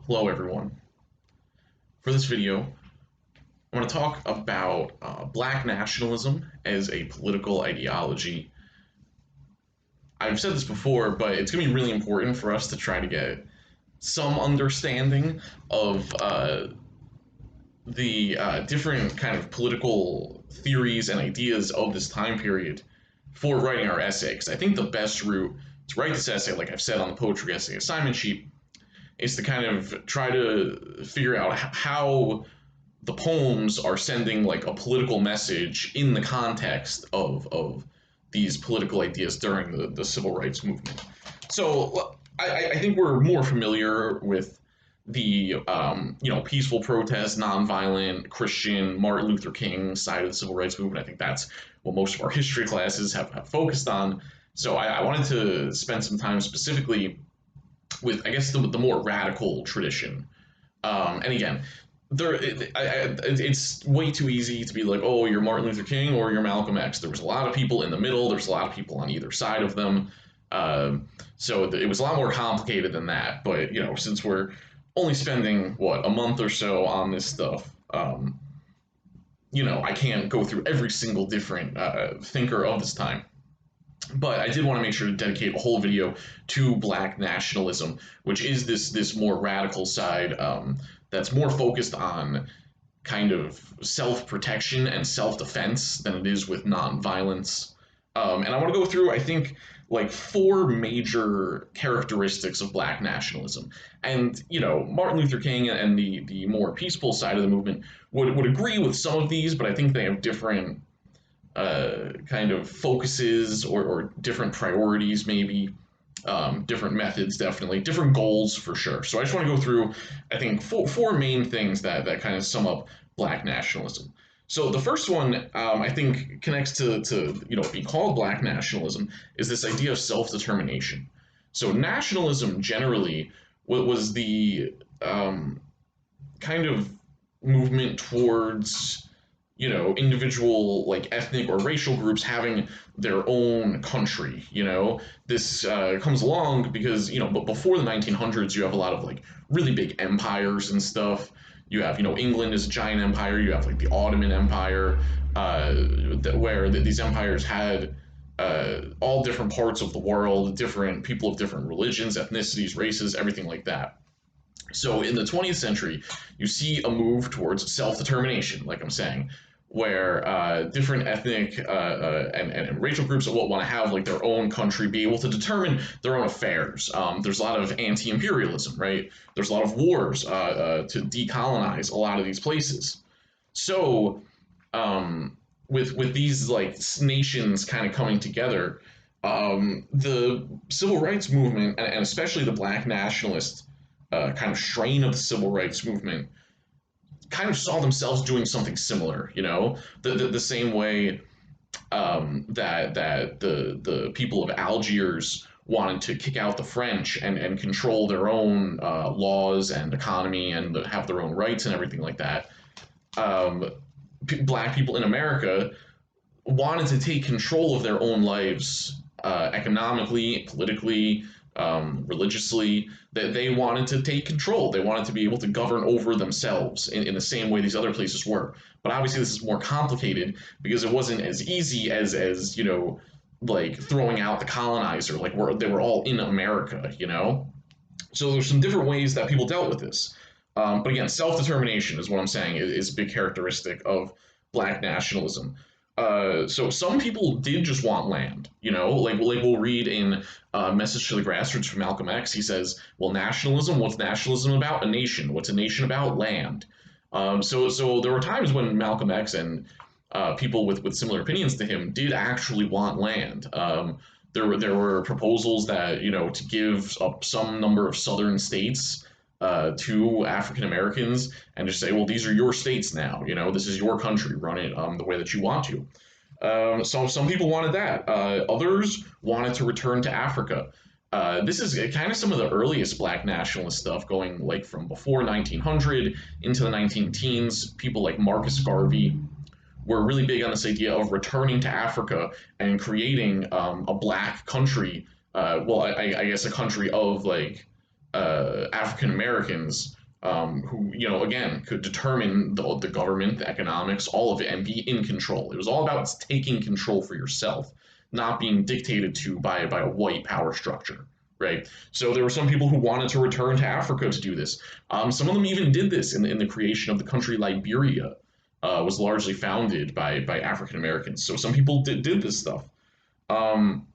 Hello everyone. For this video, I want to talk about black nationalism as a political ideology. I've said this before, but it's going to be really important for us to try to get some understanding of the different kind of political theories and ideas of this time period for writing our essay. Because I think the best route to write this essay, like I've said on the poetry essay assignment sheet, is to kind of try to figure out how the poems are sending like a political message in the context of these political ideas during the civil rights movement. So I think we're more familiar with the peaceful protest, nonviolent Christian Martin Luther King side of the civil rights movement. I think that's what most of our history classes have focused on. So I wanted to spend some time specifically with, I guess, the more radical tradition. And again, it's way too easy to be like, oh, you're Martin Luther King or you're Malcolm X. There was a lot of people in the middle. There's a lot of people on either side of them. So it was a lot more complicated than that. But since we're only spending a month or so on this stuff, I can't go through every single different thinker of this time. But I did want to make sure to dedicate a whole video to black nationalism, which is this more radical side that's more focused on kind of self-protection and self-defense than it is with non-violence. And I want to go through, I think, like four major characteristics of black nationalism. And, Martin Luther King and the more peaceful side of the movement would agree with some of these, but I think they have different kind of focuses or different priorities, maybe different methods, definitely different goals for sure. So I just want to go through, I think, four main things that kind of sum up black nationalism. So the first one, I think, connects to being called black nationalism is this idea of self-determination. So nationalism generally was the kind of movement towards individual like ethnic or racial groups having their own country. This comes along because but before the 1900s, you have a lot of like really big empires and stuff. You have England is a giant empire. You have like the Ottoman Empire, where these empires had all different parts of the world, different people of different religions, ethnicities, races, everything like that. So in the 20th century, you see a move towards self-determination, like I'm saying, where different ethnic and racial groups want to have like their own country, be able to determine their own affairs. There's a lot of anti-imperialism, right? There's a lot of wars to decolonize a lot of these places. So with these like nations kind of coming together, the civil rights movement and especially the black nationalist kind of strain of the civil rights movement kind of saw themselves doing something similar, the same way that the people of Algiers wanted to kick out the French and control their own laws and economy and have their own rights and everything like that. Black people in America wanted to take control of their own lives economically, politically, religiously, that they wanted to take control. They wanted to be able to govern over themselves in the same way these other places were. But obviously this is more complicated because it wasn't as easy as like throwing out the colonizer, like they were all in America, So there's some different ways that people dealt with this. But again, self-determination is what I'm saying is a big characteristic of black nationalism. So some people did just want land, like we'll read in Message to the Grassroots from Malcolm X. He says, well, nationalism, what's nationalism about? A nation. What's a nation about? Land. So there were times when Malcolm X and people with similar opinions to him did actually want land. There were proposals that, to give up some number of southern states to African Americans and just say, well, these are your states now. This is your country. Run it the way that you want to. So some people wanted that. Others wanted to return to Africa. This is kind of some of the earliest black nationalist stuff, going like from before 1900 into the 19-teens. People like Marcus Garvey were really big on this idea of returning to Africa and creating a black country. I guess a country of like African Americans, who, again, could determine the government, the economics, all of it, and be in control. It was all about taking control for yourself, not being dictated to by a white power structure. Right. So there were some people who wanted to return to Africa to do this. Some of them even did this in the creation of the country Liberia. Was largely founded by African Americans. So some people did this stuff. Um,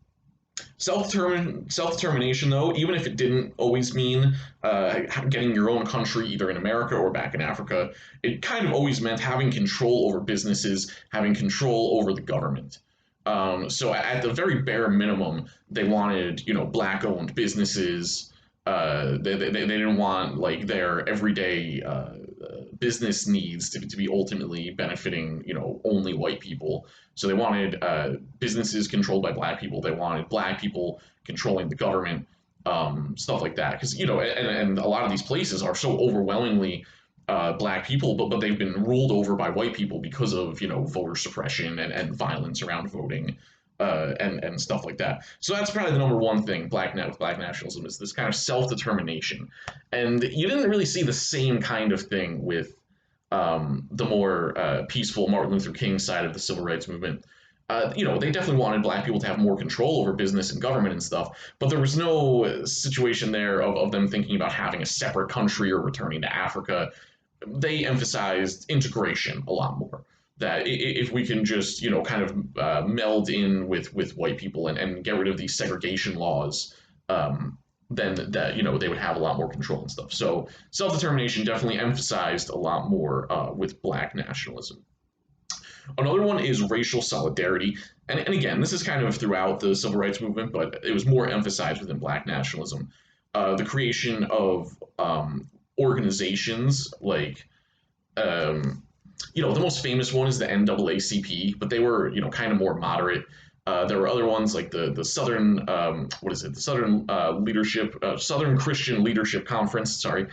Self-determination, though, even if it didn't always mean getting your own country, either in America or back in Africa, it kind of always meant having control over businesses, having control over the government. So at the very bare minimum, they wanted, black-owned businesses. They didn't want like their everyday business needs to be ultimately benefiting, only white people. So they wanted businesses controlled by black people. They wanted black people controlling the government, stuff like that. Because, and a lot of these places are so overwhelmingly black people, but they've been ruled over by white people because of, voter suppression and violence around voting. And stuff like that. So that's probably the number one thing with black nationalism is this kind of self determination, and you didn't really see the same kind of thing with the more peaceful Martin Luther King side of the civil rights movement. They definitely wanted black people to have more control over business and government and stuff, but there was no situation there of them thinking about having a separate country or returning to Africa. They emphasized integration a lot more. That if we can just, kind of meld in with white people and get rid of these segregation laws, then that, they would have a lot more control and stuff. So self-determination definitely emphasized a lot more with black nationalism. Another one is racial solidarity. And again, this is kind of throughout the civil rights movement, but it was more emphasized within black nationalism. The creation of organizations like, the most famous one is the NAACP, but they were, kind of more moderate. There were other ones like the Southern, what is it? The Southern Christian Leadership Conference, sorry,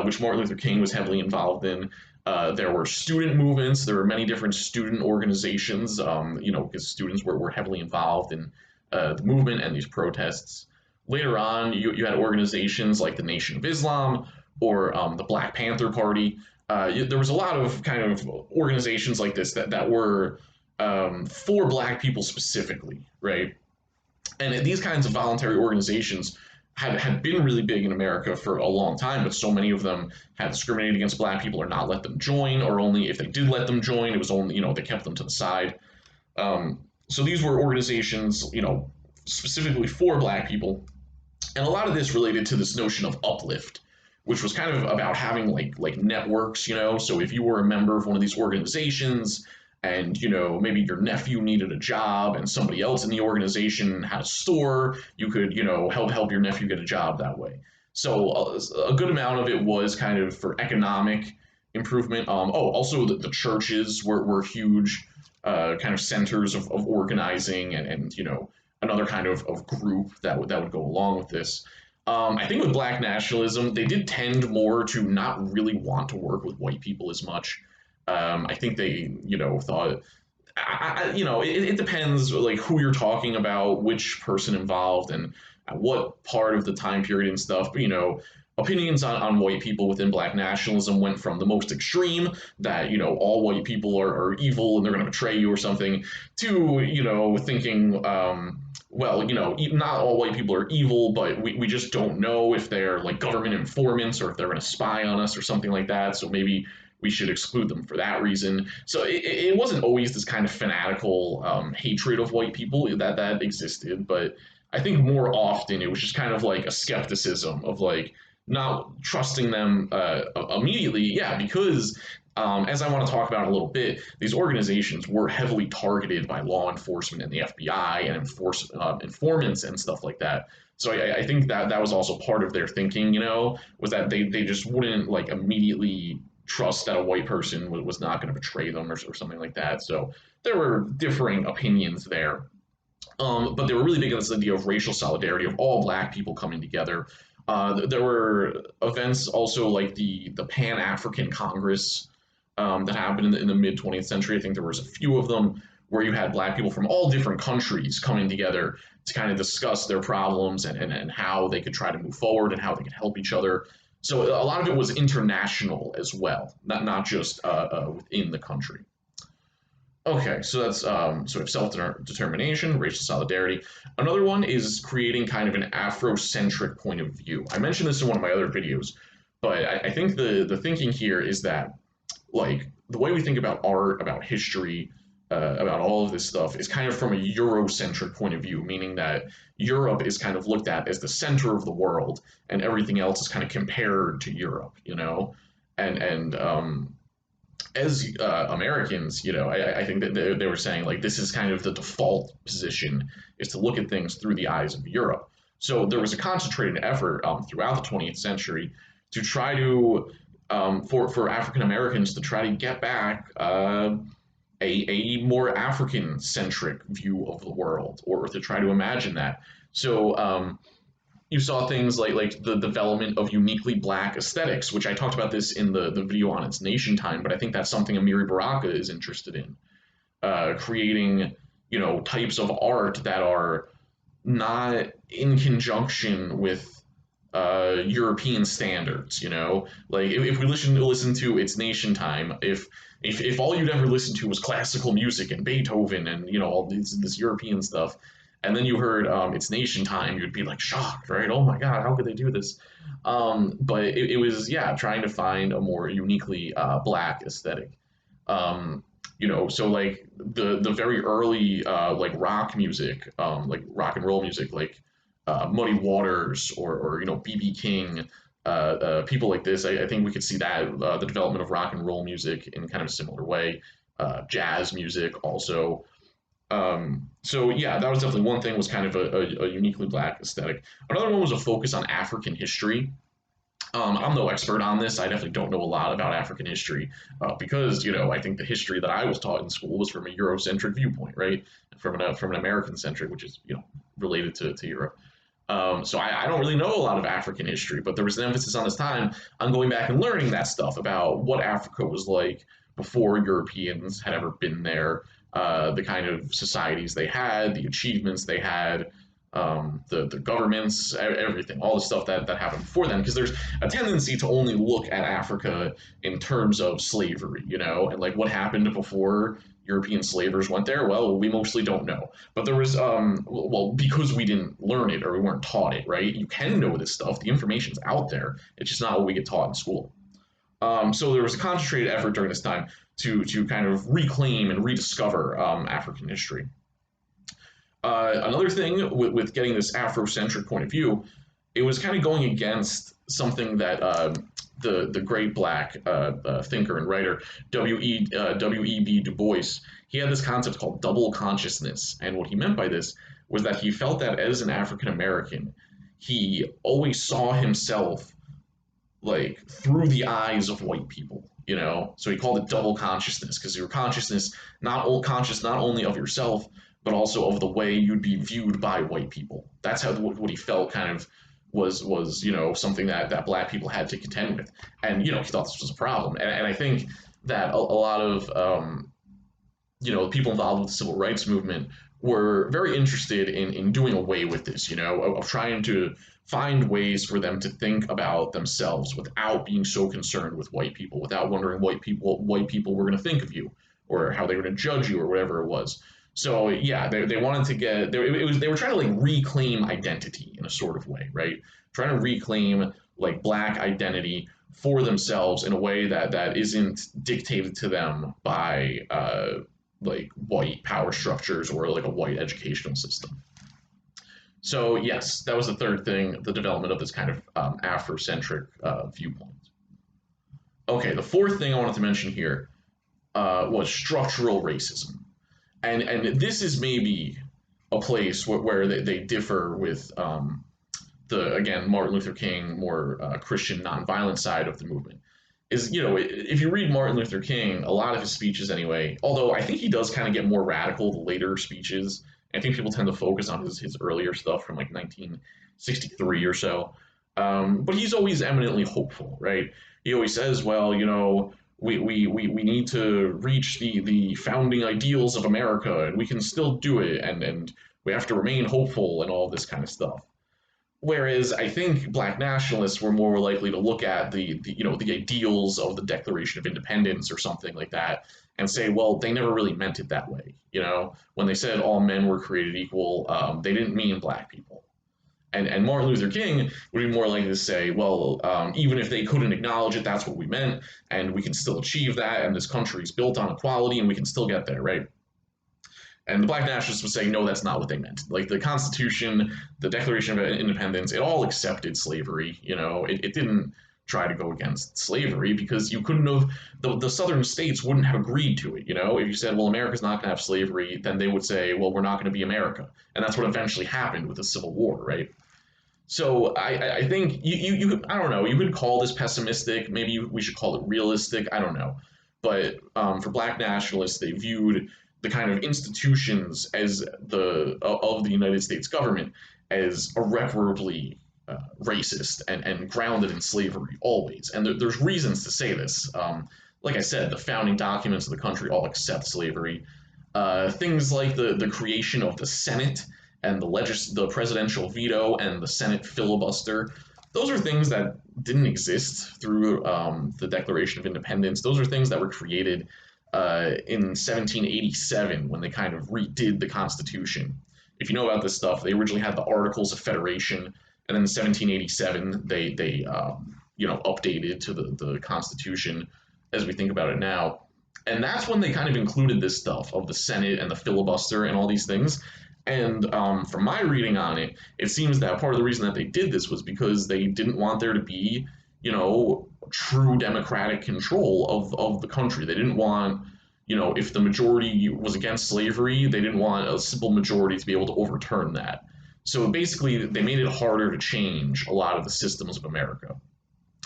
which Martin Luther King was heavily involved in. There were student movements. There were many different student organizations, because students were heavily involved in the movement and these protests. Later on, you had organizations like the Nation of Islam or the Black Panther Party. There was a lot of kind of organizations like this that were for black people specifically, right? And these kinds of voluntary organizations had been really big in America for a long time, but so many of them had discriminated against black people or not let them join, or only if they did let them join, it was only, they kept them to the side. So these were organizations, specifically for black people. And a lot of this related to this notion of uplift, which was kind of about having like networks, So if you were a member of one of these organizations and, maybe your nephew needed a job and somebody else in the organization had a store, you could, help your nephew get a job that way. So a good amount of it was kind of for economic improvement. Also the churches were huge kind of centers of organizing and another kind of group that would go along with this. I think with black nationalism, they did tend more to not really want to work with white people as much. I think they, thought, it depends like who you're talking about, which person involved, and at what part of the time period and stuff. But, opinions on white people within black nationalism went from the most extreme, that, all white people are evil and they're going to betray you or something, to, thinking, well, not all white people are evil, but we just don't know if they're like government informants or if they're going to spy on us or something like that. So maybe we should exclude them for that reason. So it wasn't always this kind of fanatical hatred of white people that existed, but I think more often it was just kind of like a skepticism of like not trusting them immediately. Yeah, because as I want to talk about in a little bit, these organizations were heavily targeted by law enforcement and the FBI and informants and stuff like that. So I think that was also part of their thinking, was that they just wouldn't like immediately trust that a white person was not going to betray them or something like that. So there were differing opinions there. But they were really big on this idea of racial solidarity, of all black people coming together. There were events also like the Pan-African Congress that happened in the mid 20th century. I think there was a few of them where you had black people from all different countries coming together to kind of discuss their problems and how they could try to move forward and how they could help each other. So a lot of it was international as well, not just within the country. Okay, so that's sort of self-determination, racial solidarity. Another one is creating kind of an Afrocentric point of view. I mentioned this in one of my other videos, but I think the thinking here is that like the way we think about art, about history, about all of this stuff is kind of from a Eurocentric point of view, meaning that Europe is kind of looked at as the center of the world, and everything else is kind of compared to Europe, you know, and as Americans, you know, I think that they were saying like this is kind of the default position is to look at things through the eyes of Europe. So there was a concentrated effort throughout the 20th century to try to for African Americans to try to get back a more African centric view of the world, or to try to imagine that. So you saw things like the development of uniquely black aesthetics, which I talked about this in the video on its nation time, but I think that's something Amiri Baraka is interested in. Creating, you know, types of art that are not in conjunction with European standards, you know? Like if we listen to its nation time, if all you'd ever listened to was classical music and Beethoven and you know all this European stuff, and then you heard it's nation time, you'd be like shocked, right? Oh my God, how could they do this? But it was, yeah, trying to find a more uniquely black aesthetic. You know, so like the very early like rock music, like rock and roll music, like Muddy Waters or you know BB King, people like this. I think we could see that the development of rock and roll music in kind of a similar way. Jazz music also. So yeah, that was definitely one thing, was kind of a uniquely black aesthetic. Another one was a focus on African history. I'm no expert on this. I definitely don't know a lot about African history because you know I think the history that I was taught in school was from a Eurocentric viewpoint, right? From an American centric, which is you know related to Europe. So I don't really know a lot of African history, but there was an emphasis on this time on going back and learning that stuff about what Africa was like before Europeans had ever been there, the kind of societies they had, the achievements they had, the governments, everything, all the stuff that happened before then. Because there's a tendency to only look at Africa in terms of slavery, you know, and like what happened before European slavers went there. Well, we mostly don't know, but there was well, because we didn't learn it or we weren't taught it, right? You can know this stuff. The information's out there. It's just not what we get taught in school. So there was a concentrated effort during this time to kind of reclaim and rediscover African history. Another thing with getting this Afrocentric point of view, it was kind of going against something that the great black thinker and writer W.E.B. Du Bois, he had this concept called double consciousness, and what he meant by this was that he felt that as an African American, he always saw himself like through the eyes of white people, you know. So he called it double consciousness because your consciousness conscious not only of yourself but also of the way you'd be viewed by white people. That's how what he felt kind of was you know something that black people had to contend with, and you know he thought this was a problem, and I think that a lot of you know people involved with the civil rights movement were very interested in doing away with this, you know, of trying to find ways for them to think about themselves without being so concerned with white people, without wondering white people were going to think of you or how they were going to judge you or whatever it was. So yeah, they wanted to get they were trying to like reclaim identity in a sort of way, right? Trying to reclaim like black identity for themselves in a way that isn't dictated to them by like white power structures or like a white educational system. So yes, that was the third thing, the development of this kind of Afrocentric viewpoint. Okay, the fourth thing I wanted to mention here was structural racism, and this is maybe a place where they differ with the again Martin Luther King, more Christian nonviolent side of the movement. Is, you know, if you read Martin Luther King, a lot of his speeches anyway, although I think he does kind of get more radical the later speeches. I think people tend to focus on his earlier stuff from like 1963 or so. But he's always eminently hopeful, right? He always says, well, you know, We need to reach the founding ideals of America, and we can still do it, and we have to remain hopeful and all this kind of stuff. Whereas I think black nationalists were more likely to look at the ideals of the Declaration of Independence or something like that and say, well, they never really meant it that way. When they said all men were created equal, they didn't mean black people. And Martin Luther King would be more likely to say, well, even if they couldn't acknowledge it, that's what we meant, and we can still achieve that, and this country is built on equality, and we can still get there, right? And the black nationalists would say, no, that's not what they meant. Like the Constitution, the Declaration of Independence, it all accepted slavery. It didn't try to go against slavery because you couldn't have, the southern states wouldn't have agreed to it. If you said, well, America's not going to have slavery, then they would say, well, we're not going to be America. And that's what eventually happened with the Civil War, right? So I think I don't know, you could call this pessimistic. Maybe we should call it realistic. I don't know. But for black nationalists, they viewed the kind of institutions as of the United States government as irreparably racist and grounded in slavery always. And there's reasons to say this. Like I said, the founding documents of the country all accept slavery. Things like the creation of the Senate and the presidential veto and the Senate filibuster. Those are things that didn't exist through the Declaration of Independence. Those are things that were created in 1787 when they kind of redid the Constitution. If you know about this stuff, they originally had the Articles of Federation, and then in 1787 they updated to the Constitution as we think about it now. And that's when they kind of included this stuff of the Senate and the filibuster and all these things. And from my reading on it, it seems that part of the reason that they did this was because they didn't want there to be, true democratic control of the country. They didn't want, if the majority was against slavery, they didn't want a simple majority to be able to overturn that. So basically, they made it harder to change a lot of the systems of America.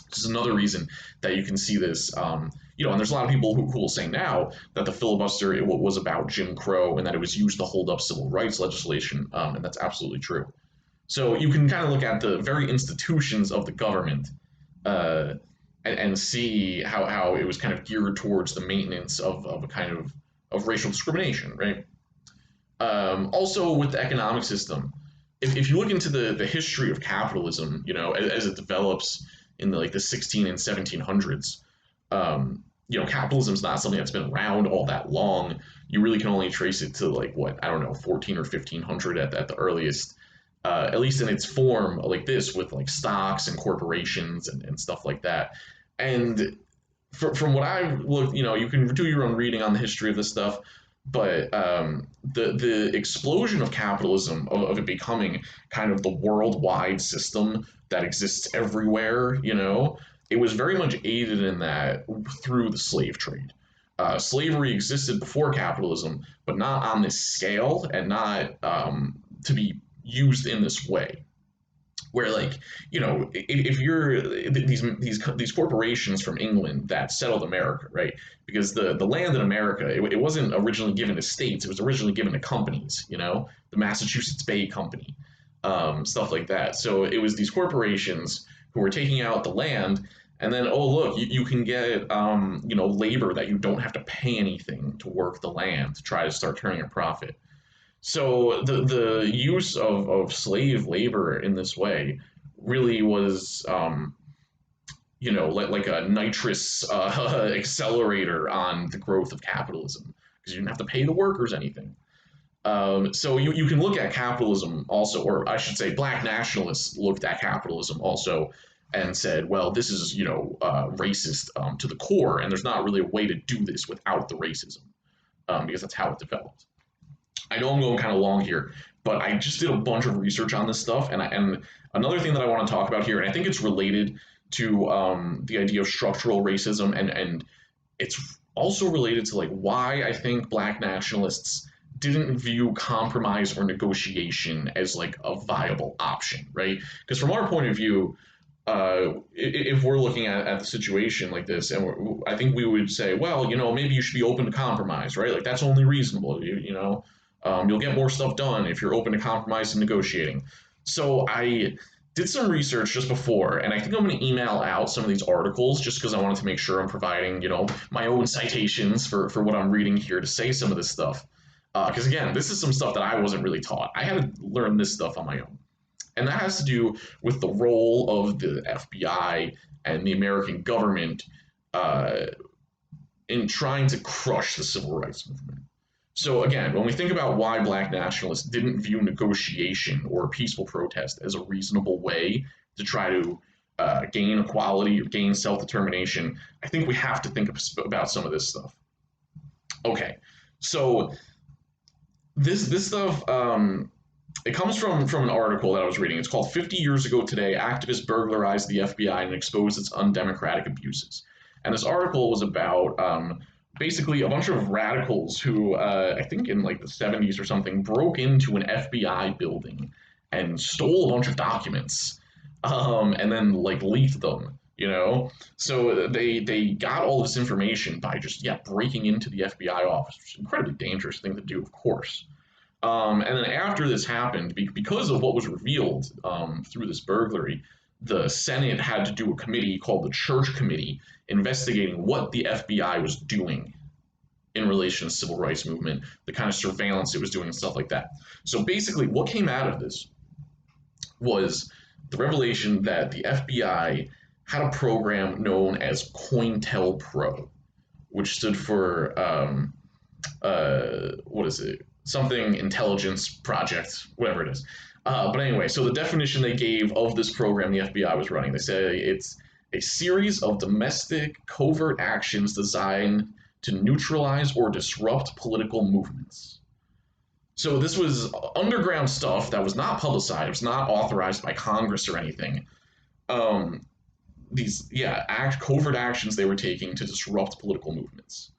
This is another reason that you can see this, and there's a lot of people who will say now that the filibuster was about Jim Crow and that it was used to hold up civil rights legislation, and that's absolutely true. So you can kind of look at the very institutions of the government and see how it was kind of geared towards the maintenance of a kind of racial discrimination, right? Also, with the economic system, if you look into the history of capitalism, as it develops in the 16 and 1700s, capitalism is not something that's been around all that long. You really can only trace it to 14 or 1500 at the earliest, at least in its form like this, with stocks and corporations and stuff like that. And from what I've looked, you can do your own reading on the history of this stuff, but the explosion of capitalism, of it becoming kind of the worldwide system that exists everywhere, it was very much aided in that through the slave trade. Slavery existed before capitalism, but not on this scale and not to be used in this way. Where if you're these corporations from England that settled America, right? Because the land in America, it wasn't originally given to states; it was originally given to companies. The Massachusetts Bay Company, stuff like that. So it was these corporations who were taking out the land, and then look, you can get labor that you don't have to pay anything to work the land to try to start turning a profit. So the use of slave labor in this way really was, like a nitrous accelerator on the growth of capitalism because you didn't have to pay the workers anything. So you can look at capitalism also, or I should say black nationalists looked at capitalism also and said, well, this is, racist to the core, and there's not really a way to do this without the racism because that's how it developed. I know I'm going kind of long here, but I just did a bunch of research on this stuff, and another thing that I want to talk about here, and I think it's related to the idea of structural racism, and it's also related to why I think black nationalists didn't view compromise or negotiation as a viable option, right? Because from our point of view, if we're looking at the situation like this, and I think we would say, well, maybe you should be open to compromise, right? That's only reasonable, you'll get more stuff done if you're open to compromise and negotiating. So I did some research just before, and I think I'm going to email out some of these articles just because I wanted to make sure I'm providing, my own citations for what I'm reading here to say some of this stuff. Because again, this is some stuff that I wasn't really taught. I had to learn this stuff on my own. And that has to do with the role of the FBI and the American government uh, in trying to crush the civil rights movement. So again, when we think about why black nationalists didn't view negotiation or peaceful protest as a reasonable way to try to gain equality or gain self-determination, I think we have to think about some of this stuff. Okay, so this stuff it comes from an article that I was reading. It's called "50 Years Ago Today: Activists Burglarized the FBI and Exposed Its Undemocratic Abuses." And this article was about basically a bunch of radicals who, I think in like the 70s or something, broke into an FBI building and stole a bunch of documents, and then like leaked them. So they got all this information by just breaking into the FBI office, which is an incredibly dangerous thing to do, of course. And then after this happened, because of what was revealed through this burglary, the Senate had to do a committee called the Church Committee investigating what the FBI was doing in relation to the civil rights movement, the kind of surveillance it was doing, and stuff like that. So basically, what came out of this was the revelation that the FBI had a program known as COINTELPRO, which stood for what is it? Something intelligence project, whatever it is. But anyway, so the definition they gave of this program the FBI was running, they say it's a series of domestic covert actions designed to neutralize or disrupt political movements. So this was underground stuff that was not publicized, it was not authorized by Congress or anything. These, covert actions they were taking to disrupt political movements.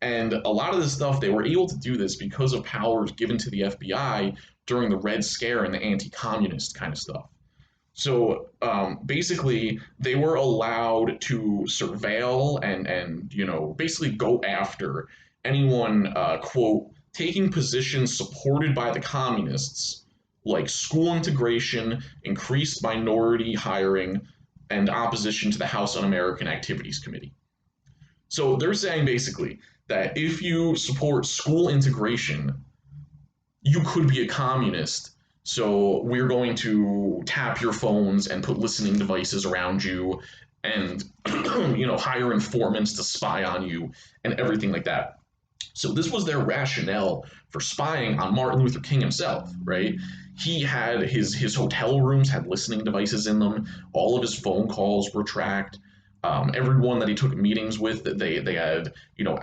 And a lot of this stuff, they were able to do this because of powers given to the FBI during the Red Scare and the anti-communist kind of stuff. So basically, they were allowed to surveil and basically go after anyone, quote, taking positions supported by the communists, like school integration, increased minority hiring, and opposition to the House Un-American Activities Committee. So they're saying basically that if you support school integration, you could be a communist. So we're going to tap your phones and put listening devices around you and hire informants to spy on you and everything like that. So this was their rationale for spying on Martin Luther King himself, right? He had his hotel rooms had listening devices in them. All of his phone calls were tracked. Everyone that he took meetings with, they had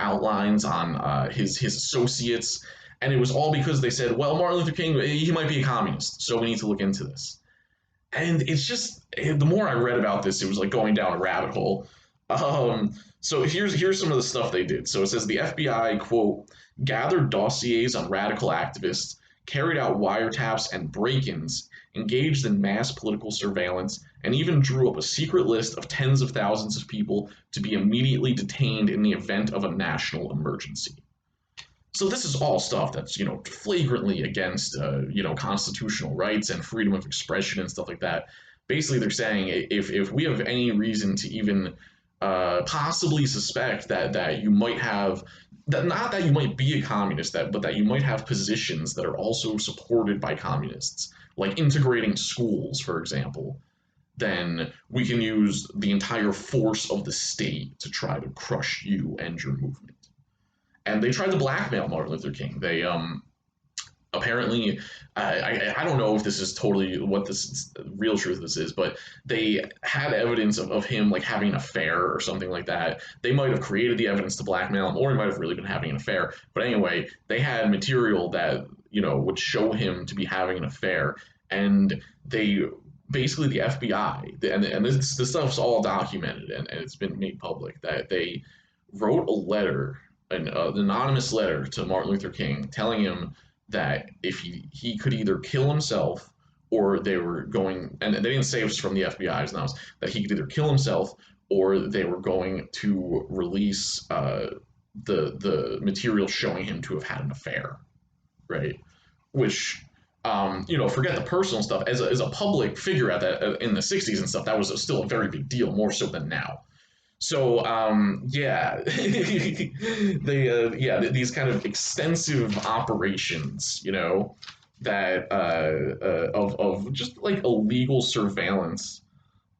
outlines on his associates, and it was all because they said, well, Martin Luther King, he might be a communist, so we need to look into this. And it's just the more I read about this, it was like going down a rabbit hole. So here's some of the stuff they did. So it says the FBI, quote, gathered dossiers on radical activists, carried out wiretaps and break-ins, engaged in mass political surveillance, and even drew up a secret list of tens of thousands of people to be immediately detained in the event of a national emergency. So this is all stuff that's, flagrantly against, constitutional rights and freedom of expression and stuff like that. Basically, they're saying if we have any reason to even possibly suspect that you might have that, not that you might be a communist, but that you might have positions that are also supported by communists, like integrating schools, for example, then we can use the entire force of the state to try to crush you and your movement. And they tried to blackmail Martin Luther King. They apparently, I don't know if this is totally what this real truth of this is, but they had evidence of him like having an affair or something like that. They might have created the evidence to blackmail him, or he might have really been having an affair. But anyway, they had material that would show him to be having an affair, and they basically the FBI and this stuff's all documented and it's been made public that they wrote a letter, an anonymous letter to Martin Luther King telling him that if he could either kill himself or they were going, and they didn't say it was from the FBI, it was that he could either kill himself or they were going to release the material showing him to have had an affair, right? Which Forget the personal stuff. As a public figure at that in the '60s and stuff, that was still a very big deal, more so than now. So yeah, these kind of extensive operations, that of just like illegal surveillance.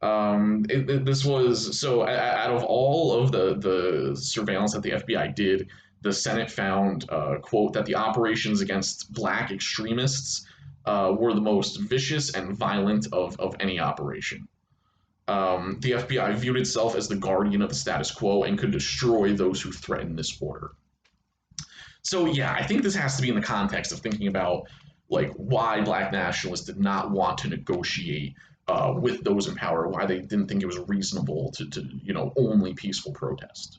This was so out of all of the surveillance that the FBI did, the Senate found, quote, that the operations against black extremists were the most vicious and violent of any operation. The FBI viewed itself as the guardian of the status quo and could destroy those who threatened this order. So yeah, I think this has to be in the context of thinking about like why black nationalists did not want to negotiate with those in power, why they didn't think it was reasonable to only peaceful protest.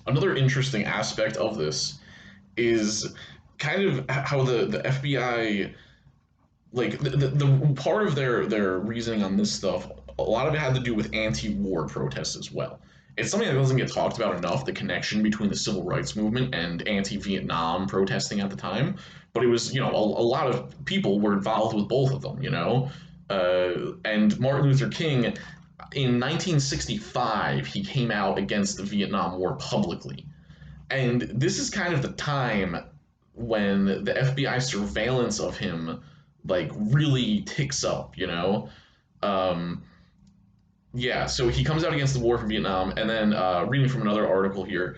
Another interesting aspect of this is kind of how the FBI, like the part of their reasoning on this stuff, a lot of it had to do with anti-war protests as well. It's something that doesn't get talked about enough, the connection between the civil rights movement and anti-Vietnam protesting at the time. But it was, a lot of people were involved with both of them, and Martin Luther King, in 1965, he came out against the Vietnam War publicly. And this is kind of the time when the FBI surveillance of him like really ticks up, Um, yeah, so he comes out against the war from Vietnam, and then reading from another article here,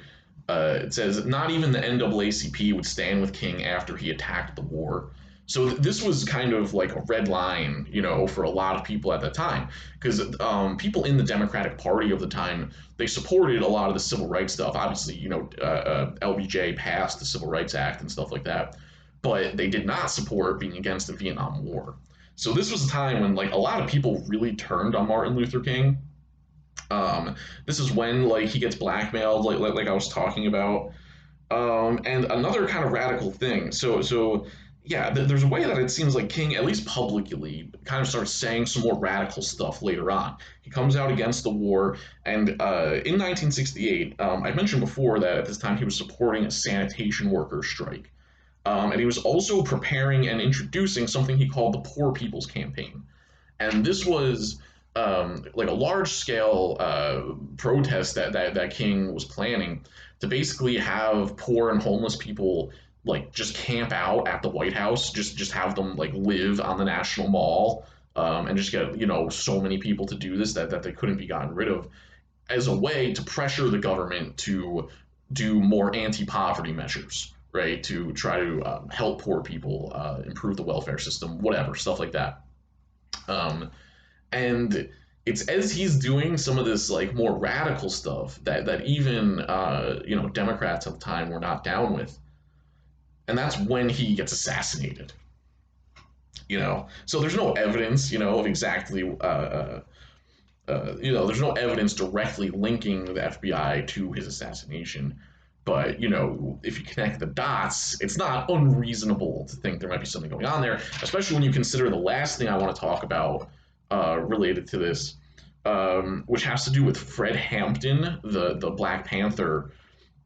it says not even the NAACP would stand with King after he attacked the war. So this was kind of like a red line, for a lot of people at that time, because people in the Democratic Party of the time, they supported a lot of the civil rights stuff. Obviously, LBJ passed the Civil Rights Act and stuff like that, but they did not support being against the Vietnam War. So this was a time when like a lot of people really turned on Martin Luther King. This is when like he gets blackmailed, like I was talking about. And another kind of radical thing. So yeah, there's a way that it seems like King, at least publicly, kind of starts saying some more radical stuff later on. He comes out against the war, and in 1968, I mentioned before that at this time he was supporting a sanitation workers strike. And he was also preparing and introducing something he called the Poor People's Campaign. And this was like a large scale protest that King was planning to basically have poor and homeless people like just camp out at the White House, just have them like live on the National Mall, and just get so many people to do this that they couldn't be gotten rid of, as a way to pressure the government to do more anti-poverty measures, right? To try to help poor people, improve the welfare system, whatever stuff like that. And it's as he's doing some of this like more radical stuff that even Democrats at the time were not down with, and that's when he gets assassinated. So there's no evidence, of exactly there's no evidence directly linking the FBI to his assassination. But, if you connect the dots, it's not unreasonable to think there might be something going on there, especially when you consider the last thing I want to talk about related to this, which has to do with Fred Hampton, the Black Panther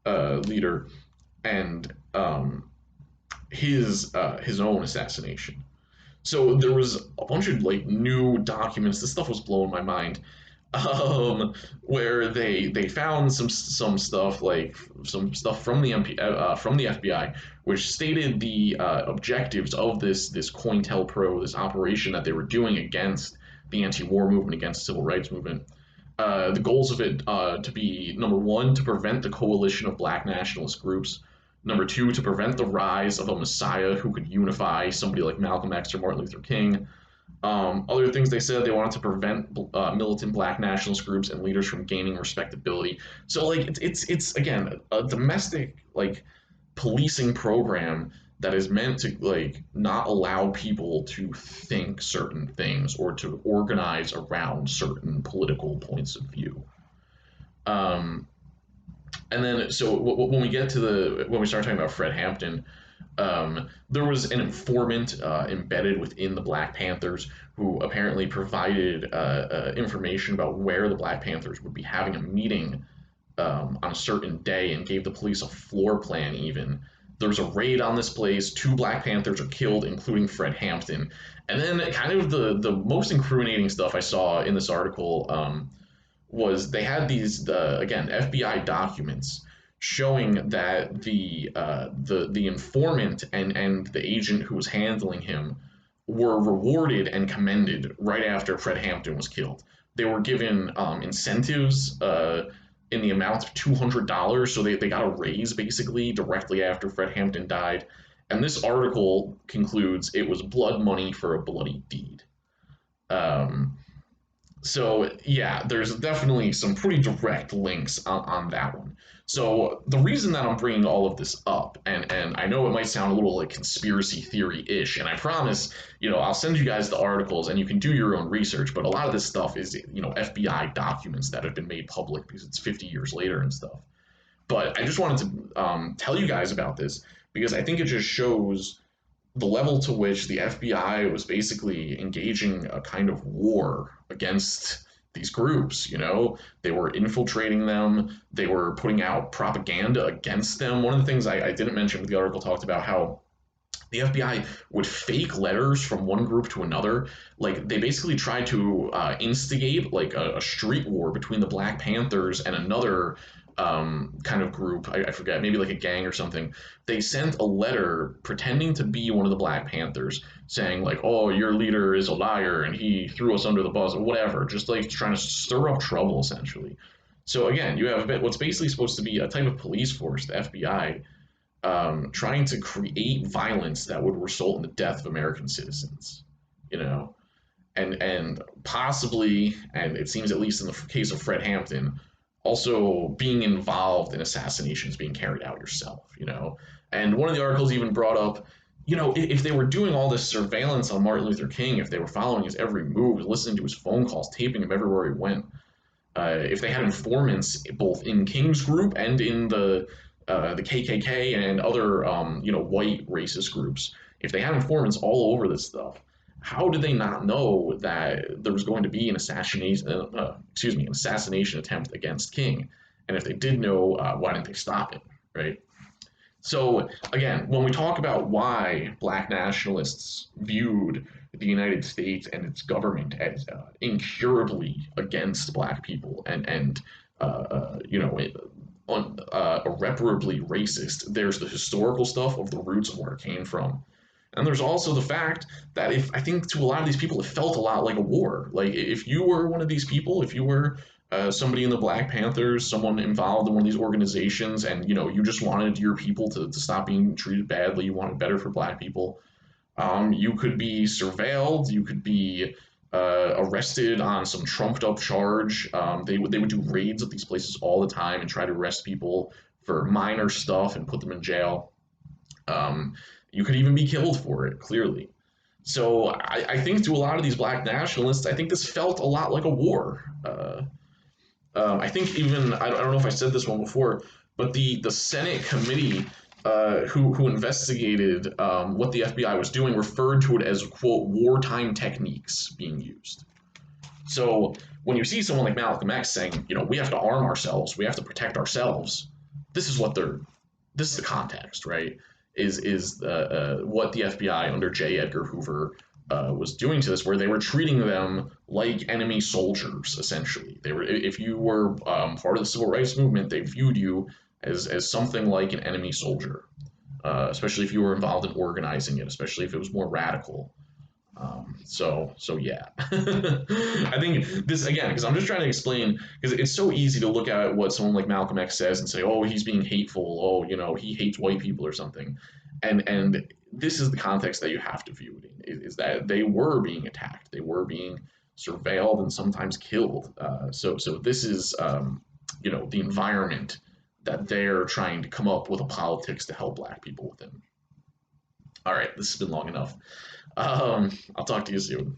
leader, and his own assassination. So there was a bunch of like new documents. This stuff was blowing my mind. Where they found some stuff, like some stuff from the from the FBI, which stated the objectives of this COINTELPRO, this operation that they were doing against the anti-war movement, against the civil rights movement. The goals of it to be, number one, to prevent the coalition of black nationalist groups. Number two, to prevent the rise of a messiah who could unify somebody like Malcolm X or Martin Luther King. Other things they said, they wanted to prevent militant black nationalist groups and leaders from gaining respectability. So like it's again a domestic like policing program that is meant to like not allow people to think certain things or to organize around certain political points of view. Um, and then so when we get to when we start talking about Fred Hampton, there was an informant embedded within the Black Panthers who apparently provided information about where the Black Panthers would be having a meeting on a certain day, and gave the police a floor plan even There's a raid on this place. 2 Black Panthers are killed, including Fred Hampton. And then, kind of the most incriminating stuff I saw in this article was they had these again FBI documents showing that the informant and the agent who was handling him were rewarded and commended right after Fred Hampton was killed. They were given incentives in the amount of $200, so they got a raise basically directly after Fred Hampton died. And this article concludes it was blood money for a bloody deed. Um, so yeah, there's definitely some pretty direct links on that one. So the reason that I'm bringing all of this up, and I know it might sound a little like conspiracy theory-ish, and I promise, I'll send you guys the articles and you can do your own research, but a lot of this stuff is, FBI documents that have been made public because it's 50 years later and stuff. But I just wanted to tell you guys about this because I think it just shows the level to which the FBI was basically engaging a kind of war against these groups. They were infiltrating them, they were putting out propaganda against them. One of the things I didn't mention, but the article talked about how the FBI would fake letters from one group to another. Like they basically tried to instigate like a street war between the Black Panthers and another kind of group. I forget, maybe like a gang or something. They sent a letter pretending to be one of the Black Panthers, saying like, "Oh, your leader is a liar and he threw us under the bus," or whatever, just like trying to stir up trouble essentially. So again, you have what's basically supposed to be a type of police force, the FBI, trying to create violence that would result in the death of American citizens, you know, and possibly, and it seems at least in the case of Fred Hampton, also being involved in assassinations being carried out yourself. And one of the articles even brought up, if they were doing all this surveillance on Martin Luther King, if they were following his every move, listening to his phone calls, taping him everywhere he went, if they had informants both in King's group and in the KKK and other white racist groups, if they had informants all over this stuff, how did they not know that there was going to be an assassination attempt against King? And if they did know, why didn't they stop it, right? So again, when we talk about why Black nationalists viewed the United States and its government as incurably against Black people and irreparably racist, there's the historical stuff of the roots of where it came from. And there's also the fact that I think to a lot of these people, it felt a lot like a war. Like if you were one of these people, if you were somebody in the Black Panthers, someone involved in one of these organizations, and you just wanted your people to stop being treated badly, you wanted better for Black people, you could be surveilled, you could be arrested on some trumped up charge. They would do raids at these places all the time and try to arrest people for minor stuff and put them in jail. You could even be killed for it, clearly. So I think to a lot of these Black nationalists, I think this felt a lot like a war. I think even, I don't know if I said this one before, but the Senate committee who investigated what the FBI was doing referred to it as, quote, wartime techniques being used. So when you see someone like Malcolm X saying, we have to arm ourselves, we have to protect ourselves, this is the context, right? Is what the FBI under J. Edgar Hoover was doing to this, where they were treating them like enemy soldiers, essentially. If you were part of the civil rights movement, they viewed you as something like an enemy soldier, especially if you were involved in organizing it, especially if it was more radical. So yeah, I think this again, because I'm just trying to explain, because it's so easy to look at what someone like Malcolm X says and say, oh, he's being hateful, oh, he hates white people or something, and this is the context that you have to view it in, is that they were being attacked, they were being surveilled and sometimes killed. So this is the environment that they're trying to come up with a politics to help Black people within. All right, this has been long enough. I'll talk to you soon.